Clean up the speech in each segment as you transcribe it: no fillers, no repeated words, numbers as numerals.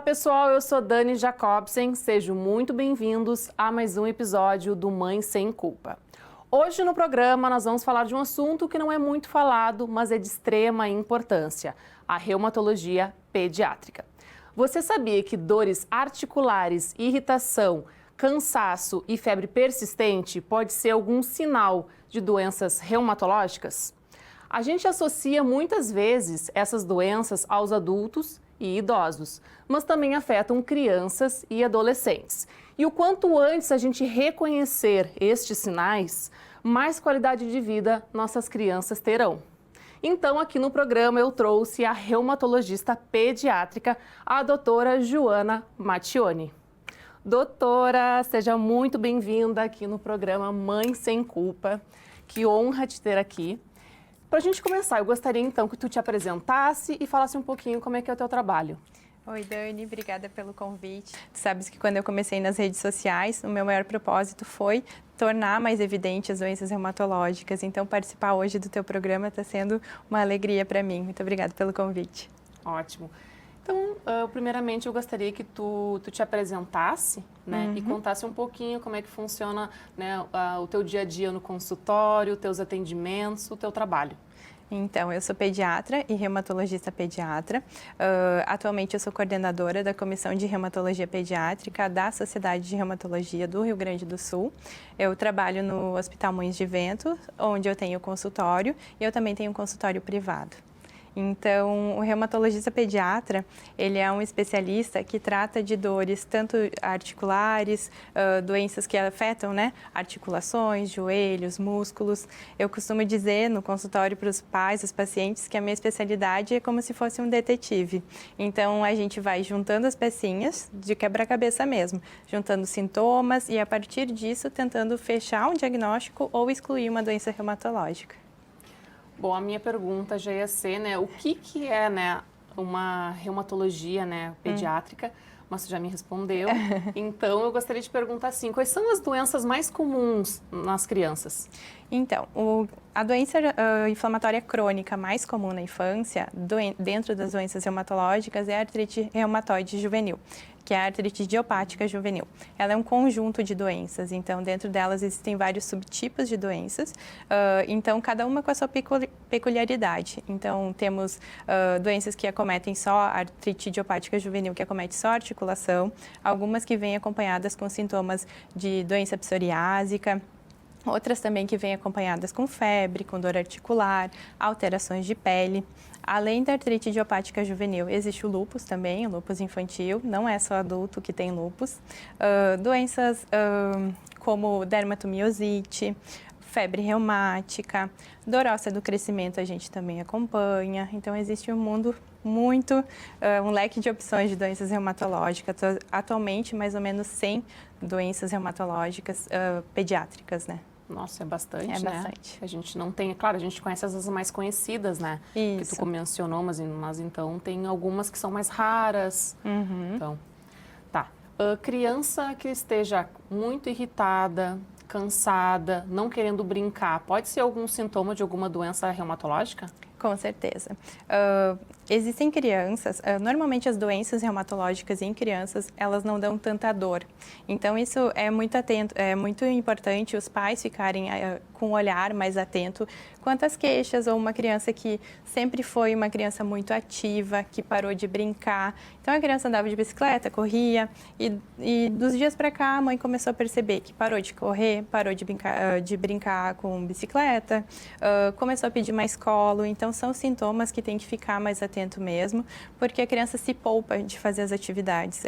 pessoal, eu sou Dani Jacobsen, sejam muito bem-vindos a mais um episódio do Mãe Sem Culpa. Hoje no programa nós vamos falar de um assunto que não é muito falado, mas é de extrema importância, a reumatologia pediátrica. Você sabia que dores articulares, irritação, cansaço e febre persistente pode ser algum sinal de doenças reumatológicas? A gente associa muitas vezes essas doenças aos adultos e idosos, mas também afetam crianças e adolescentes. E o quanto antes a gente reconhecer estes sinais, mais qualidade de vida nossas crianças terão. Então, aqui no programa eu trouxe a reumatologista pediátrica, a doutora Joana Mattioni. Doutora, seja muito bem-vinda aqui no programa Mãe Sem Culpa. Que honra te ter aqui. Para a gente começar, eu gostaria então que tu te apresentasse e falasse um pouquinho como é que é o teu trabalho. Oi, Dani, obrigada pelo convite. Tu sabes que quando eu comecei nas redes sociais, o meu maior propósito foi tornar mais evidente as doenças reumatológicas. Então, participar hoje do teu programa está sendo uma alegria para mim. Muito obrigada pelo convite. Ótimo. Então, primeiramente, eu gostaria que tu te apresentasse, né, e contasse um pouquinho como é que funciona, né, o teu dia a dia no consultório, os teus atendimentos, o teu trabalho. Então, eu sou pediatra e reumatologista pediatra. Atualmente, eu sou coordenadora da Comissão de Reumatologia Pediátrica da Sociedade de Reumatologia do Rio Grande do Sul. Eu trabalho no Hospital Moinhos de Vento, onde eu tenho consultório, e eu também tenho um consultório privado. Então, o reumatologista pediatra, ele é um especialista que trata de dores tanto articulares, doenças que afetam, né, articulações, joelhos, músculos. Eu costumo dizer no consultório para os pais, os pacientes, que a minha especialidade é como se fosse um detetive. Então, a gente vai juntando as pecinhas de quebra-cabeça mesmo, juntando sintomas e, a partir disso, tentando fechar um diagnóstico ou excluir uma doença reumatológica. Bom, a minha pergunta já ia ser, né, o que é, né, uma reumatologia, né, pediátrica, mas você já me respondeu. Então, eu gostaria de perguntar assim, quais são as doenças mais comuns nas crianças? Então, a doença inflamatória crônica mais comum na infância, dentro das doenças reumatológicas, é a artrite reumatoide juvenil, que é a artrite idiopática juvenil. Ela é um conjunto de doenças, então dentro delas existem vários subtipos de doenças, então cada uma com a sua peculiaridade. Então temos doenças que acometem só a artrite idiopática juvenil, que acomete só a articulação, algumas que vêm acompanhadas com sintomas de doença psoriásica, outras também que vêm acompanhadas com febre, com dor articular, alterações de pele. Além da artrite idiopática juvenil, existe o lúpus também, o lúpus infantil, não é só adulto que tem lúpus. Doenças como dermatomiosite, febre reumática, dor óssea do crescimento a gente também acompanha. Então, existe um mundo um leque de opções de doenças reumatológicas. Atualmente, mais ou menos 100 doenças reumatológicas pediátricas, né? Nossa, é bastante, né? É bastante. A gente não tem, claro, a gente conhece as mais conhecidas, né? Isso. Que tu mencionou, mas então tem algumas que são mais raras. Então, tá. Criança que esteja muito irritada, cansada, não querendo brincar, pode ser algum sintoma de alguma doença reumatológica? Com certeza. Existem crianças, normalmente as doenças reumatológicas em crianças, elas não dão tanta dor. Então, isso é muito importante os pais ficarem com um olhar mais atento quanto às queixas, ou uma criança que sempre foi uma criança muito ativa, que parou de brincar. Então, a criança andava de bicicleta, corria, e dos dias para cá a mãe começou a perceber que parou de correr, parou de brincar com bicicleta, começou a pedir mais colo. Então, são sintomas que tem que ficar mais atento mesmo, porque a criança se poupa de fazer as atividades.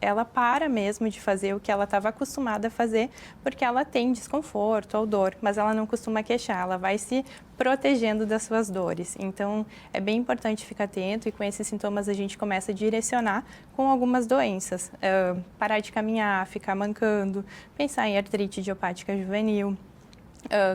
Ela para mesmo de fazer o que ela estava acostumada a fazer, porque ela tem desconforto ou dor, mas ela não costuma queixar, ela vai se protegendo das suas dores. Então, é bem importante ficar atento, e com esses sintomas a gente começa a direcionar com algumas doenças. Parar de caminhar, ficar mancando, pensar em artrite idiopática juvenil.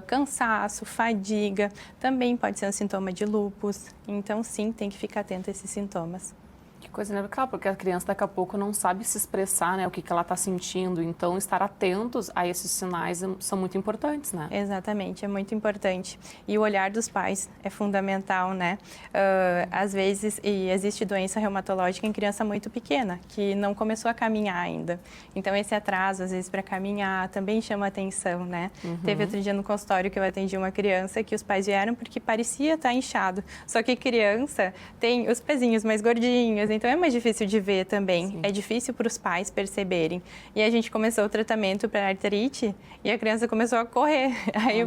Cansaço, fadiga, também pode ser um sintoma de lúpus. Então, sim, tem que ficar atento a esses sintomas. Que coisa, né? Claro, porque a criança daqui a pouco não sabe se expressar, né? O que ela está sentindo. Então, estar atentos a esses sinais são muito importantes, né? Exatamente, é muito importante. E o olhar dos pais é fundamental, né? Às vezes, existe doença reumatológica em criança muito pequena, que não começou a caminhar ainda. Então, esse atraso, às vezes, para caminhar, também chama atenção, né? Teve outro dia no consultório que eu atendi uma criança que os pais vieram porque parecia estar inchado. Só que criança tem os pezinhos mais gordinhos, então é mais difícil de ver também. Sim. É difícil para os pais perceberem. E a gente começou o tratamento para artrite e a criança começou a correr. Aí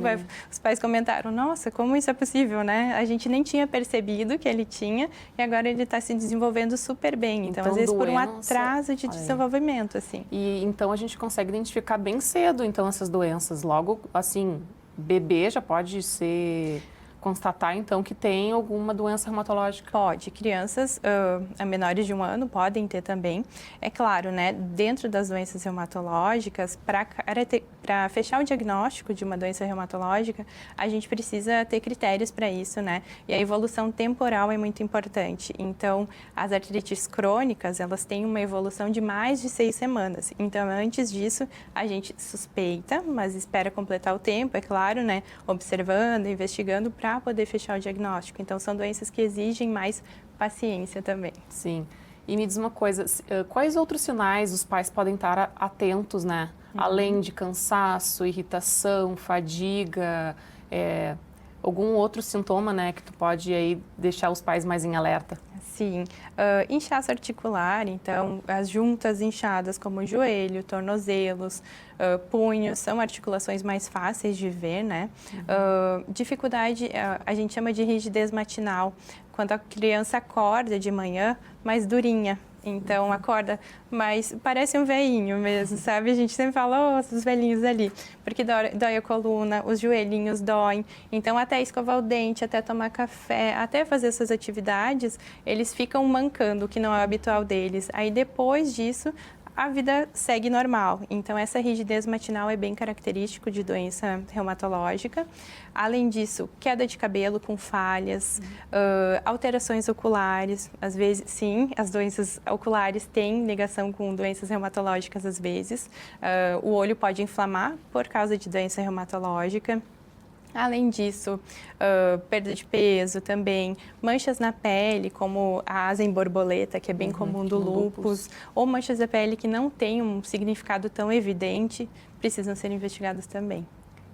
os pais comentaram, nossa, como isso é possível, né? A gente nem tinha percebido que ele tinha e agora ele está se desenvolvendo super bem. Então, às vezes, por um atraso de desenvolvimento, assim. E então a gente consegue identificar bem cedo, então, essas doenças. Logo, assim, bebê já pode constatar, então, que tem alguma doença reumatológica? Pode. Crianças menores de 1 ano podem ter também. É claro, né, dentro das doenças reumatológicas, para fechar o diagnóstico de uma doença reumatológica, a gente precisa ter critérios para isso, né? E a evolução temporal é muito importante. Então, as artrites crônicas, elas têm uma evolução de mais de 6 semanas. Então, antes disso, a gente suspeita, mas espera completar o tempo, é claro, né? Observando, investigando para poder fechar o diagnóstico. Então, são doenças que exigem mais paciência também. Sim. E me diz uma coisa, quais outros sinais os pais podem estar atentos, né? Além de cansaço, irritação, fadiga, algum outro sintoma, né, que tu pode aí deixar os pais mais em alerta? Sim, inchaço articular, então as juntas inchadas como o joelho, tornozelos, punhos, são articulações mais fáceis de ver, né? Dificuldade, a gente chama de rigidez matinal, quando a criança acorda de manhã mais durinha. Então, acorda, mas parece um velhinho mesmo, sabe? A gente sempre fala, os velhinhos ali, porque dói a coluna, os joelhinhos doem. Então, até escovar o dente, até tomar café, até fazer essas atividades, eles ficam mancando, o que não é habitual deles. Aí, depois disso, a vida segue normal. Então, essa rigidez matinal é bem característico de doença reumatológica. Além disso, queda de cabelo com falhas, alterações oculares. Às vezes, sim, as doenças oculares têm ligação com doenças reumatológicas às vezes. O olho pode inflamar por causa de doença reumatológica. Além disso, perda de peso também, manchas na pele, como a asa em borboleta, que é bem comum do lúpus, ou manchas da pele que não têm um significado tão evidente, precisam ser investigadas também.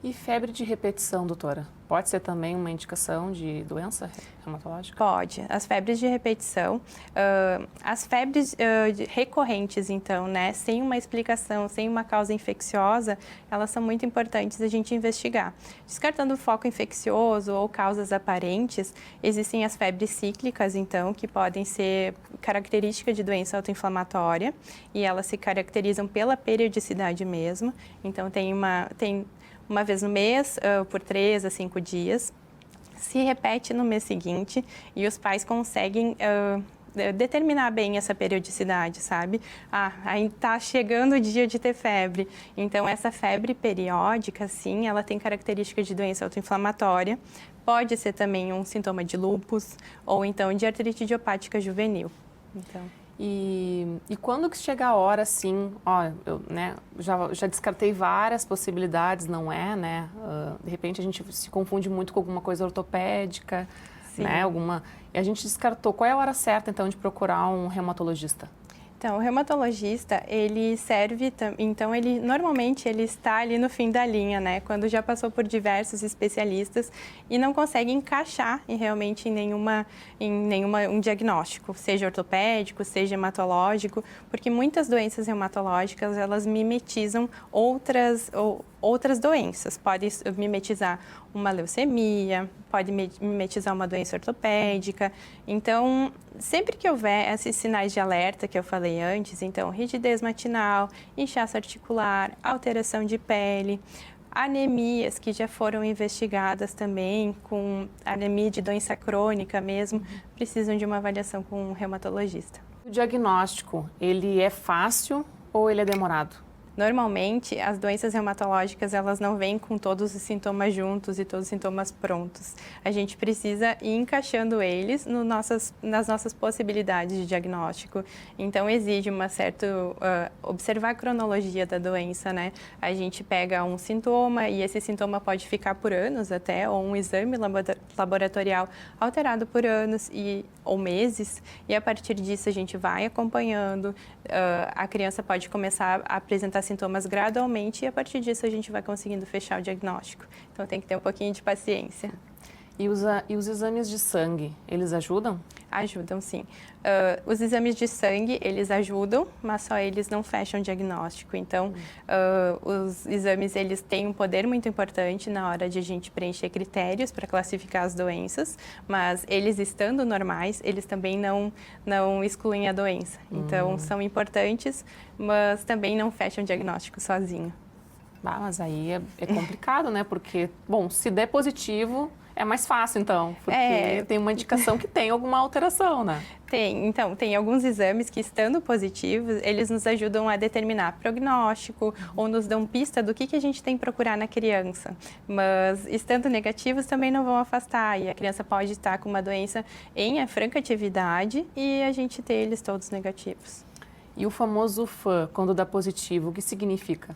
E febre de repetição, doutora? Pode ser também uma indicação de doença reumatológica? Pode. As febres de repetição, as febres recorrentes, então, né, sem uma explicação, sem uma causa infecciosa, elas são muito importantes a gente investigar. Descartando o foco infeccioso ou causas aparentes, existem as febres cíclicas, então, que podem ser características de doença autoinflamatória e elas se caracterizam pela periodicidade mesmo. Então, tem uma vez no mês, por 3 a 5 dias, se repete no mês seguinte e os pais conseguem determinar bem essa periodicidade, sabe? Aí tá chegando o dia de ter febre. Então, essa febre periódica, sim, ela tem características de doença autoinflamatória, pode ser também um sintoma de lúpus ou então de artrite idiopática juvenil. Então... E quando que chega a hora, assim, eu já descartei várias possibilidades, não é, né? De repente a gente se confunde muito com alguma coisa ortopédica, Sim. né? E a gente descartou. Qual é a hora certa, então, de procurar um reumatologista? Então, o reumatologista, ele serve, então normalmente ele está ali no fim da linha, né? Quando já passou por diversos especialistas e não consegue encaixar realmente em um diagnóstico, seja ortopédico, seja hematológico, porque muitas doenças reumatológicas, elas mimetizam outras doenças. Pode mimetizar uma leucemia, pode mimetizar uma doença ortopédica. Então, sempre que houver esses sinais de alerta que eu falei antes, então, rigidez matinal, inchaço articular, alteração de pele, anemias que já foram investigadas também, com anemia de doença crônica mesmo, precisam de uma avaliação com um reumatologista. O diagnóstico, ele é fácil ou ele é demorado? Normalmente, as doenças reumatológicas, elas não vêm com todos os sintomas juntos e todos os sintomas prontos. A gente precisa ir encaixando eles nas nossas possibilidades de diagnóstico. Então, exige uma certa... observar a cronologia da doença, né? A gente pega um sintoma e esse sintoma pode ficar por anos até, ou um exame laboratorial alterado por anos ou meses, e a partir disso a gente vai acompanhando. A criança pode começar a apresentar sintomas gradualmente e a partir disso a gente vai conseguindo fechar o diagnóstico. Então tem que ter um pouquinho de paciência. E os exames de sangue, eles ajudam? Ajudam, sim. Os exames de sangue, eles ajudam, mas só eles não fecham o diagnóstico. Então, os exames, eles têm um poder muito importante na hora de a gente preencher critérios para classificar as doenças, mas eles estando normais, eles também não excluem a doença. Então, são importantes, mas também não fecham o diagnóstico sozinho. Mas aí é complicado, né? Porque, bom, se der positivo... É mais fácil, então, porque tem uma indicação que tem alguma alteração, né? Então, tem alguns exames que, estando positivos, eles nos ajudam a determinar prognóstico ou nos dão pista do que a gente tem que procurar na criança. Mas, estando negativos, também não vão afastar e a criança pode estar com uma doença em franca atividade e a gente ter eles todos negativos. E o famoso FAN, quando dá positivo, o que significa?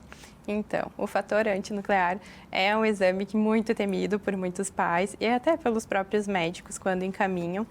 Então, o fator antinuclear é um exame que muito temido por muitos pais e até pelos próprios médicos quando encaminham.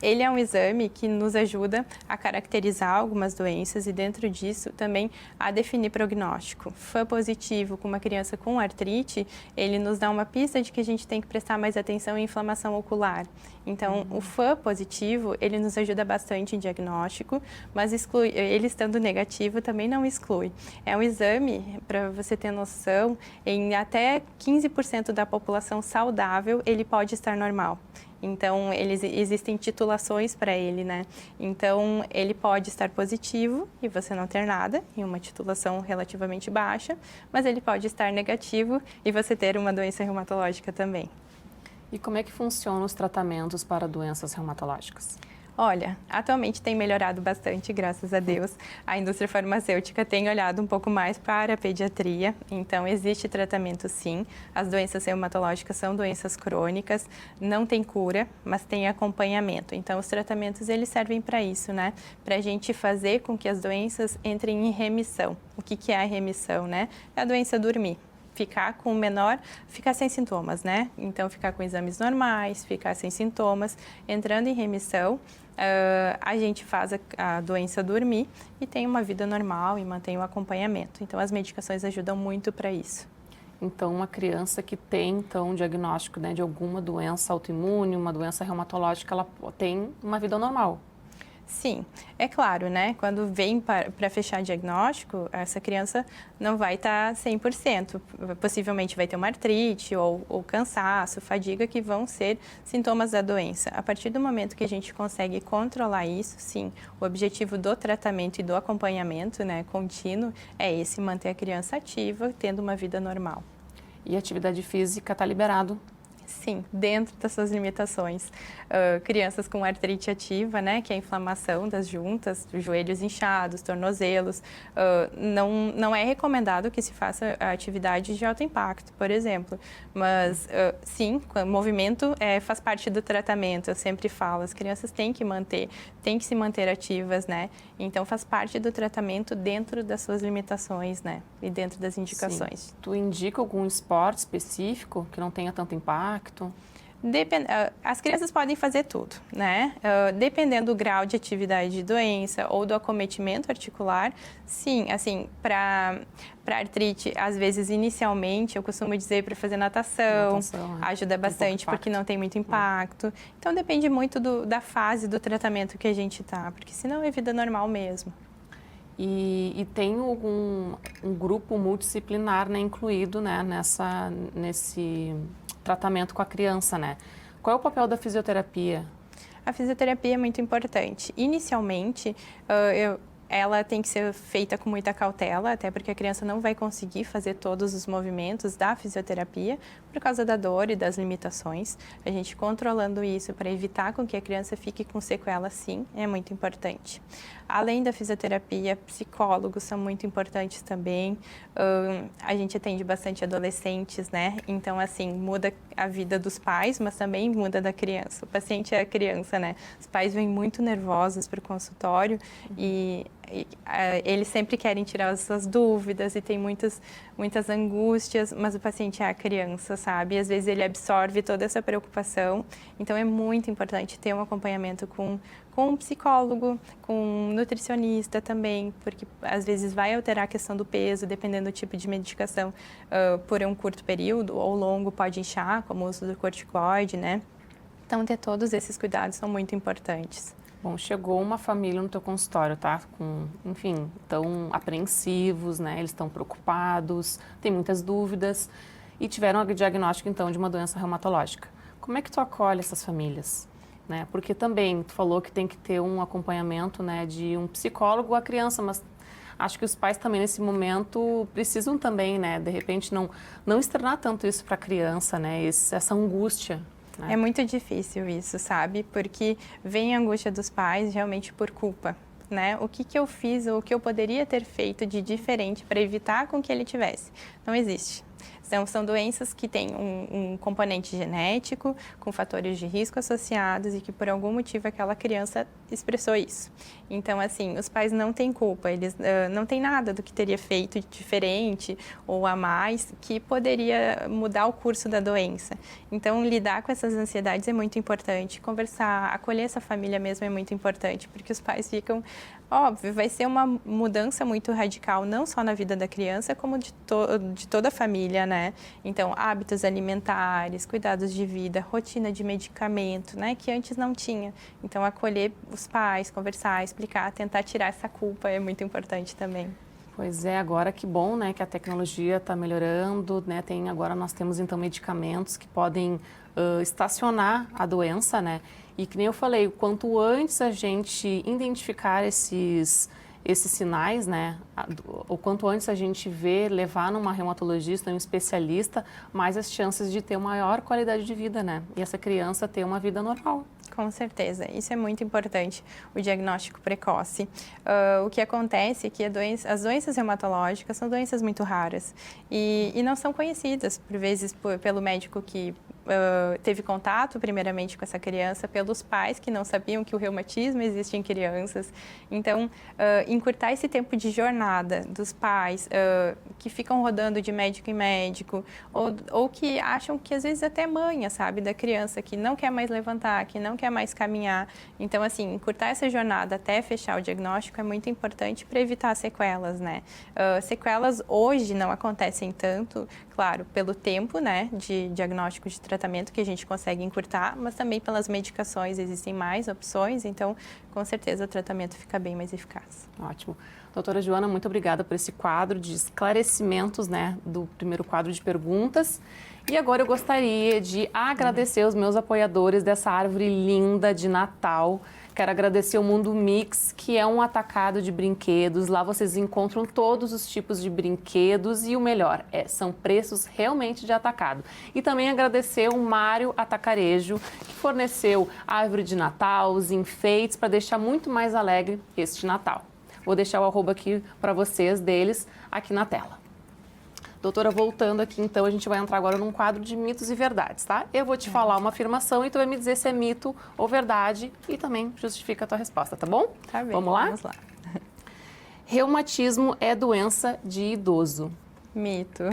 Ele é um exame que nos ajuda a caracterizar algumas doenças e dentro disso também a definir prognóstico. FAN positivo com uma criança com artrite, ele nos dá uma pista de que a gente tem que prestar mais atenção em inflamação ocular. Então, o FAN positivo, ele nos ajuda bastante em diagnóstico, mas ele estando negativo também não exclui. É um exame, para você ter noção, em até 15% da população saudável, ele pode estar normal. Então, existem titulações para ele, né? Então, ele pode estar positivo e você não ter nada, em uma titulação relativamente baixa, mas ele pode estar negativo e você ter uma doença reumatológica também. E como é que funcionam os tratamentos para doenças reumatológicas? Olha, atualmente tem melhorado bastante, graças a Deus. A indústria farmacêutica tem olhado um pouco mais para a pediatria, então existe tratamento sim. As doenças reumatológicas são doenças crônicas, não tem cura, mas tem acompanhamento. Então os tratamentos eles servem para isso, né? Para a gente fazer com que as doenças entrem em remissão. O que é a remissão, né? É a doença dormir. Ficar sem sintomas, né? Então, ficar com exames normais, ficar sem sintomas, entrando em remissão, a gente faz a doença dormir e tem uma vida normal e mantém o acompanhamento. Então, as medicações ajudam muito para isso. Então, uma criança que tem, então, um diagnóstico, né, de alguma doença autoimune, uma doença reumatológica, ela tem uma vida normal. Sim, é claro, né? Quando vem para fechar diagnóstico, essa criança não vai estar 100%. Possivelmente vai ter uma artrite ou cansaço, fadiga, que vão ser sintomas da doença. A partir do momento que a gente consegue controlar isso, sim, o objetivo do tratamento e do acompanhamento, né, contínuo é esse, manter a criança ativa, tendo uma vida normal. E a atividade física está liberado? Sim, dentro das suas limitações. Crianças com artrite ativa, né, que é a inflamação das juntas, joelhos inchados, tornozelos, não é recomendado que se faça atividade de alto impacto, por exemplo. Mas, sim, o movimento faz parte do tratamento, eu sempre falo, as crianças têm que se manter ativas, né? Então, faz parte do tratamento dentro das suas limitações, né? E dentro das indicações. Sim. Tu indica algum esporte específico que não tenha tanto impacto? As crianças podem fazer tudo, né? Dependendo do grau de atividade de doença ou do acometimento articular, sim, assim, para artrite, às vezes, inicialmente, eu costumo dizer para fazer natação ajuda bastante porque não tem muito impacto. Então, depende muito da fase do tratamento que a gente está, porque senão é vida normal mesmo. E tem um grupo multidisciplinar, né, incluído, né, nesse tratamento com a criança, né? Qual é o papel da fisioterapia? A fisioterapia é muito importante. Inicialmente, ela tem que ser feita com muita cautela, até porque a criança não vai conseguir fazer todos os movimentos da fisioterapia por causa da dor e das limitações. A gente controlando isso para evitar com que a criança fique com sequela, sim, é muito importante. Além da fisioterapia, psicólogos são muito importantes também. A gente atende bastante adolescentes, né? Então, assim, muda a vida dos pais, mas também muda da criança. O paciente é a criança, né? Os pais vêm muito nervosos para o consultório e eles sempre querem tirar as suas dúvidas e tem muitas angústias, mas o paciente é a criança, sabe? E às vezes ele absorve toda essa preocupação. Então, é muito importante ter um acompanhamento com um psicólogo, com um nutricionista também, porque às vezes vai alterar a questão do peso, dependendo do tipo de medicação, por um curto período ou longo pode inchar, como o uso do corticoide, né? Então, ter todos esses cuidados são muito importantes. Bom, chegou uma família no teu consultório, tá? Enfim, estão apreensivos, né? Eles estão preocupados, têm muitas dúvidas e tiveram o diagnóstico, então, de uma doença reumatológica. Como é que tu acolhe essas famílias? Né? Porque também tu falou que tem que ter um acompanhamento, né, de um psicólogo à criança, mas acho que os pais também nesse momento precisam também, né, de repente não externar tanto isso para a criança, né, essa angústia. Né? É muito difícil isso, sabe? Porque vem a angústia dos pais realmente por culpa. Né? O que eu fiz ou o que eu poderia ter feito de diferente para evitar com que ele tivesse? Não existe. São doenças que têm um componente genético, com fatores de risco associados e que por algum motivo aquela criança expressou isso. Então, assim, os pais não têm culpa, eles não têm nada do que teria feito diferente ou a mais que poderia mudar o curso da doença. Então, lidar com essas ansiedades é muito importante, conversar, acolher essa família mesmo é muito importante, porque os pais ficam... Óbvio, vai ser uma mudança muito radical, não só na vida da criança, como de toda a família, né? Então, hábitos alimentares, cuidados de vida, rotina de medicamento, né? Que antes não tinha. Então, acolher os pais, conversar, explicar, tentar tirar essa culpa é muito importante também. Pois é, agora que bom, né, que a tecnologia está melhorando, né? Agora nós temos, então, medicamentos que podem estacionar a doença, né? E que nem eu falei, o quanto antes a gente identificar esses sinais, né, o quanto antes a gente levar numa reumatologista, um especialista, mais as chances de ter uma maior qualidade de vida, né? E essa criança ter uma vida normal. Com certeza, isso é muito importante, o diagnóstico precoce. O que acontece é que as doenças reumatológicas são doenças muito raras e não são conhecidas, por vezes, pelo médico que teve contato primeiramente com essa criança, pelos pais que não sabiam que o reumatismo existe em crianças. Então, encurtar esse tempo de jornada dos pais que ficam rodando de médico em médico ou que acham que às vezes até manha, sabe, da criança que não quer mais levantar, que não quer mais caminhar. Então, assim, encurtar essa jornada até fechar o diagnóstico é muito importante para evitar sequelas, né? Sequelas hoje não acontecem tanto, claro, pelo tempo, né, de diagnóstico de tratamento que a gente consegue encurtar, mas também pelas medicações existem mais opções, então, com certeza, o tratamento fica bem mais eficaz. Ótimo. Doutora Joana, muito obrigada por esse quadro de esclarecimentos, né, do primeiro quadro de perguntas. E agora eu gostaria de agradecer os meus apoiadores dessa árvore linda de Natal. Quero agradecer o Mundo Mix, que é um atacado de brinquedos. Lá vocês encontram todos os tipos de brinquedos e o melhor, são preços realmente de atacado. E também agradecer o Mário Atacarejo, que forneceu a árvore de Natal, os enfeites, para deixar muito mais alegre este Natal. Vou deixar o arroba aqui para vocês deles aqui na tela. Doutora, voltando aqui, então, a gente vai entrar agora num quadro de mitos e verdades, tá? Eu vou te falar uma afirmação e tu vai me dizer se é mito ou verdade e também justifica a tua resposta, tá bom? Tá bem, vamos lá? Vamos lá. Reumatismo é doença de idoso. Mito.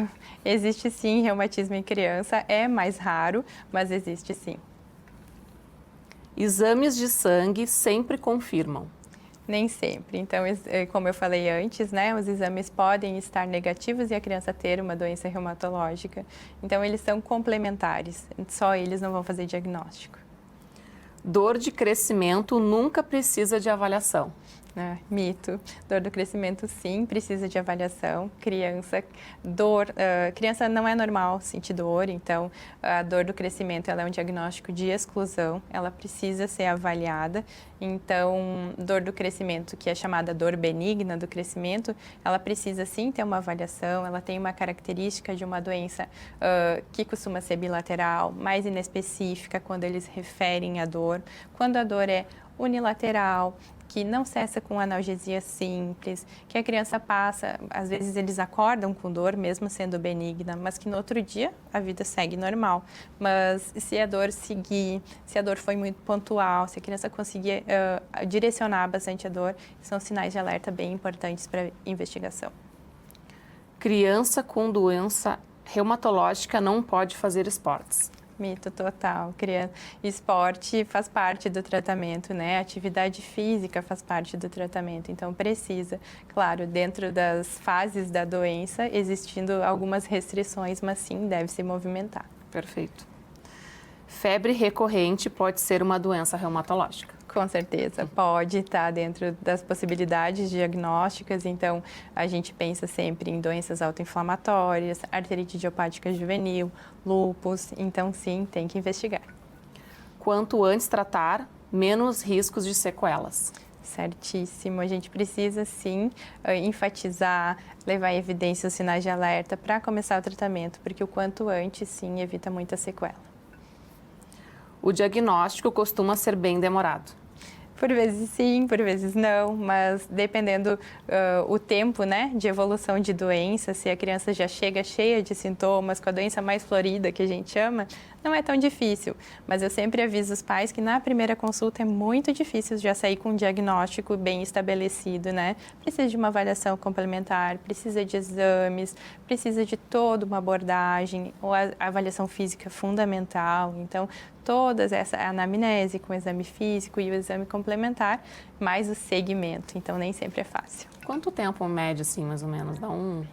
Existe sim reumatismo em criança, é mais raro, mas existe sim. Exames de sangue sempre confirmam. Nem sempre. Então, como eu falei antes, né, os exames podem estar negativos e a criança ter uma doença reumatológica. Então, eles são complementares, só eles não vão fazer diagnóstico. Dor de crescimento nunca precisa de avaliação. Mito. Dor do crescimento, sim, precisa de avaliação. Criança não é normal sentir dor, então a dor do crescimento ela é um diagnóstico de exclusão, ela precisa ser avaliada. Então, dor do crescimento, que é chamada dor benigna do crescimento, ela precisa sim ter uma avaliação, ela tem uma característica de uma doença que costuma ser bilateral, mais inespecífica quando eles referem a dor. Quando a dor é unilateral, que não cessa com analgesia simples, que a criança passa, às vezes eles acordam com dor, mesmo sendo benigna, mas que no outro dia a vida segue normal. Mas se a dor seguir, se a dor foi muito pontual, se a criança conseguir direcionar bastante a dor, são sinais de alerta bem importantes para a investigação. Criança com doença reumatológica não pode fazer esportes. Mito total. Esporte faz parte do tratamento, né? Atividade física faz parte do tratamento. Então, precisa, claro, dentro das fases da doença, existindo algumas restrições, mas sim, deve se movimentar. Perfeito. Febre recorrente pode ser uma doença reumatológica. Com certeza, pode estar dentro das possibilidades diagnósticas, então a gente pensa sempre em doenças autoinflamatórias, artrite idiopática juvenil, lúpus, então sim, tem que investigar. Quanto antes tratar, menos riscos de sequelas. Certíssimo, a gente precisa sim enfatizar, levar em evidência os sinais de alerta para começar o tratamento, porque o quanto antes sim evita muita sequela. O diagnóstico costuma ser bem demorado. Por vezes sim, por vezes não, mas dependendo o tempo, né, de evolução de doença, se a criança já chega cheia de sintomas, com a doença mais florida que a gente chama, não é tão difícil. Mas eu sempre aviso os pais que na primeira consulta é muito difícil já sair com um diagnóstico bem estabelecido, né? Precisa de uma avaliação complementar, precisa de exames, precisa de toda uma abordagem, ou a avaliação física é fundamental. Então, todas essa anamnese com o exame físico e o exame complementar, mais o segmento. Então, nem sempre é fácil. Quanto tempo médio, assim, mais ou menos? Dá um...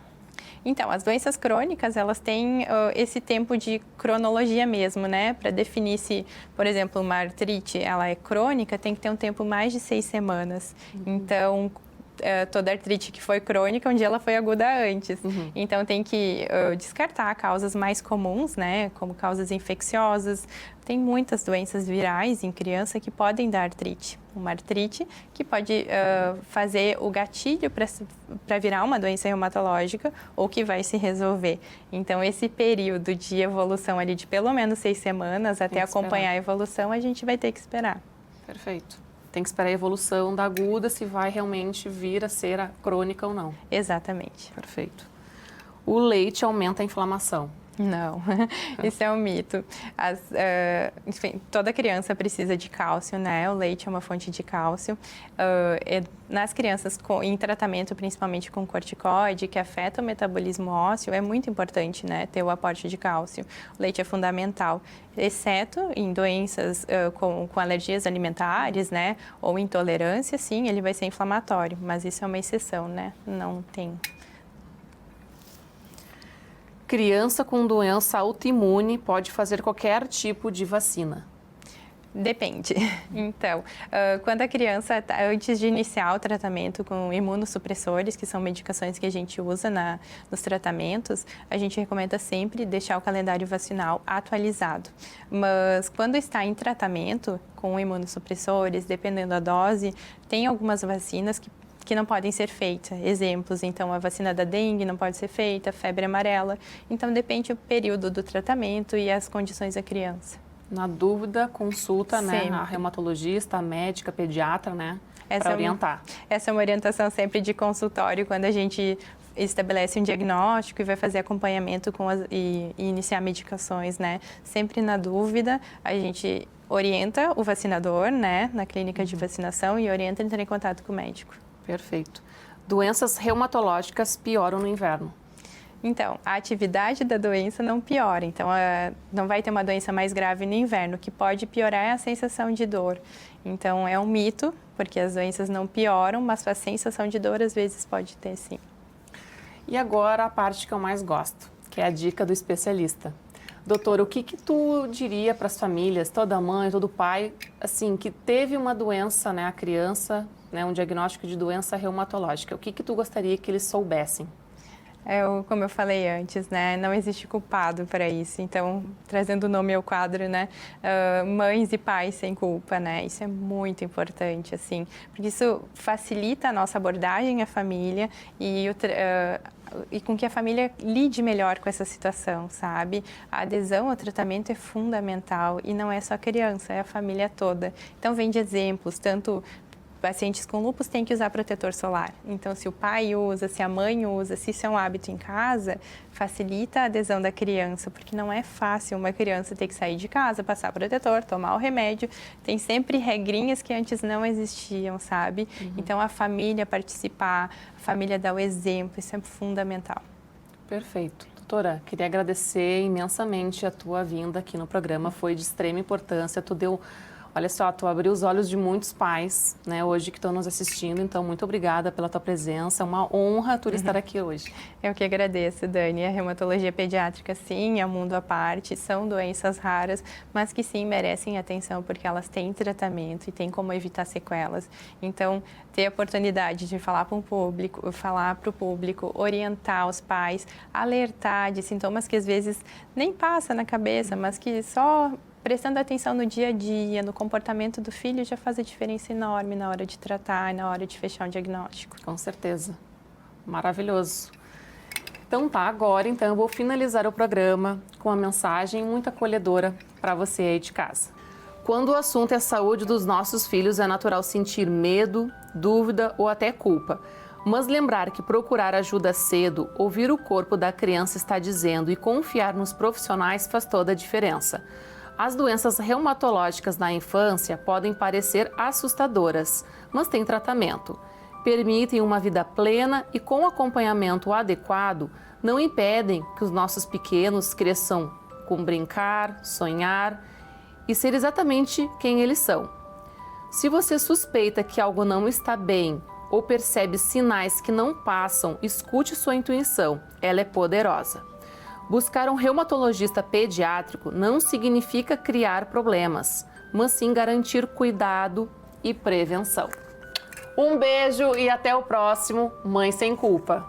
Então, as doenças crônicas, elas têm esse tempo de cronologia mesmo, né? Para definir se, por exemplo, uma artrite, ela é crônica, tem que ter um tempo mais de 6 semanas. Então, toda artrite que foi crônica, um dia ela foi aguda antes. Então, tem que descartar causas mais comuns, né? Como causas infecciosas. Tem muitas doenças virais em criança que podem dar artrite. Uma artrite que pode fazer o gatilho para virar uma doença reumatológica ou que vai se resolver. Então, esse período de evolução ali de pelo menos 6 semanas até acompanhar a evolução, a gente vai ter que esperar. Perfeito. Tem que esperar a evolução da aguda, se vai realmente vir a ser a crônica ou não. Exatamente. Perfeito. O leite aumenta a inflamação. Não, isso é um mito. Enfim, toda criança precisa de cálcio, né? O leite é uma fonte de cálcio. Nas crianças em tratamento, principalmente com corticoide, que afeta o metabolismo ósseo, é muito importante, né? Ter o aporte de cálcio. O leite é fundamental, exceto em doenças com alergias alimentares, né? Ou intolerância, sim, ele vai ser inflamatório, mas isso é uma exceção, né? Não tem... Criança com doença autoimune pode fazer qualquer tipo de vacina? Depende. Então, quando a criança, antes de iniciar o tratamento com imunossupressores, que são medicações que a gente usa nos tratamentos, a gente recomenda sempre deixar o calendário vacinal atualizado. Mas quando está em tratamento com imunossupressores, dependendo da dose, tem algumas vacinas que não podem ser feitas. Exemplos, então, a vacina da dengue não pode ser feita, febre amarela. Então, depende do período do tratamento e as condições da criança. Na dúvida, consulta, né, a reumatologista, a médica, a pediatra, né, para orientar. Essa é uma orientação sempre de consultório, quando a gente estabelece um diagnóstico e vai fazer acompanhamento e iniciar medicações, né. Sempre na dúvida, a gente orienta o vacinador, né, na clínica de vacinação e orienta a entrar em contato com o médico. Perfeito. Doenças reumatológicas pioram no inverno? Então, a atividade da doença não piora. Então, não vai ter uma doença mais grave no inverno. O que pode piorar é a sensação de dor. Então, é um mito, porque as doenças não pioram, mas a sensação de dor às vezes pode ter, sim. E agora a parte que eu mais gosto, que é a dica do especialista. Doutor, o que tu diria para as famílias, toda mãe, todo pai, assim, que teve uma doença, né, a criança, né, um diagnóstico de doença reumatológica, o que tu gostaria que eles soubessem? Como eu falei antes, né, não existe culpado para isso. Então, trazendo o nome ao quadro, né, mães e pais sem culpa, né, isso é muito importante, assim, porque isso facilita a nossa abordagem à família e com que a família lide melhor com essa situação, sabe? A adesão ao tratamento é fundamental e não é só a criança, é a família toda. Então, vem de exemplos, tanto pacientes com lúpus têm que usar protetor solar. Então, se o pai usa, se a mãe usa, se isso é um hábito em casa, facilita a adesão da criança, porque não é fácil uma criança ter que sair de casa, passar protetor, tomar o remédio. Tem sempre regrinhas que antes não existiam, sabe? Então, a família participar, a família dar o exemplo, isso é fundamental. Perfeito. Doutora, queria agradecer imensamente a tua vinda aqui no programa, foi de extrema importância, olha só, tu abriu os olhos de muitos pais, né, hoje que estão nos assistindo, então muito obrigada pela tua presença, é uma honra tu estar aqui hoje. Eu que agradeço, Dani. A reumatologia pediátrica, sim, é um mundo à parte, são doenças raras, mas que sim merecem atenção porque elas têm tratamento e têm como evitar sequelas. Então, ter a oportunidade de falar para o público, orientar os pais, alertar de sintomas que às vezes nem passa na cabeça, mas que só prestando atenção no dia a dia, no comportamento do filho, já faz a diferença enorme na hora de tratar e na hora de fechar um diagnóstico. Com certeza. Maravilhoso. Então tá, agora eu vou finalizar o programa com uma mensagem muito acolhedora para você aí de casa. Quando o assunto é a saúde dos nossos filhos, é natural sentir medo, dúvida ou até culpa. Mas lembrar que procurar ajuda cedo, ouvir o corpo da criança está dizendo e confiar nos profissionais faz toda a diferença. As doenças reumatológicas na infância podem parecer assustadoras, mas têm tratamento. Permitem uma vida plena e, com acompanhamento adequado, não impedem que os nossos pequenos cresçam com brincar, sonhar e ser exatamente quem eles são. Se você suspeita que algo não está bem ou percebe sinais que não passam, escute sua intuição, ela é poderosa. Buscar um reumatologista pediátrico não significa criar problemas, mas sim garantir cuidado e prevenção. Um beijo e até o próximo Mãe Sem Culpa.